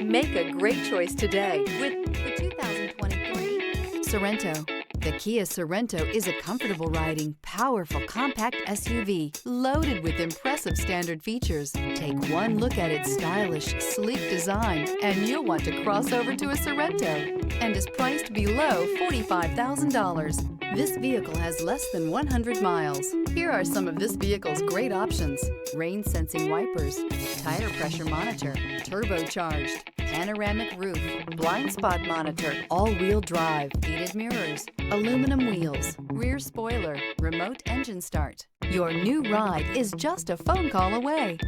Make a great choice today with the 2023 Sorento. The Kia Sorento is a comfortable riding, powerful compact SUV loaded with impressive standard features. Take one look at its stylish, sleek design and you'll want to cross over to a Sorento, and is priced below $45,000. This vehicle has less than 100 miles. Here are some of this vehicle's great options: rain sensing wipers, tire pressure monitor, turbocharged, panoramic roof, blind spot monitor, all-wheel drive, heated mirrors, aluminum wheels, rear spoiler, remote engine start. Your new ride is just a phone call away.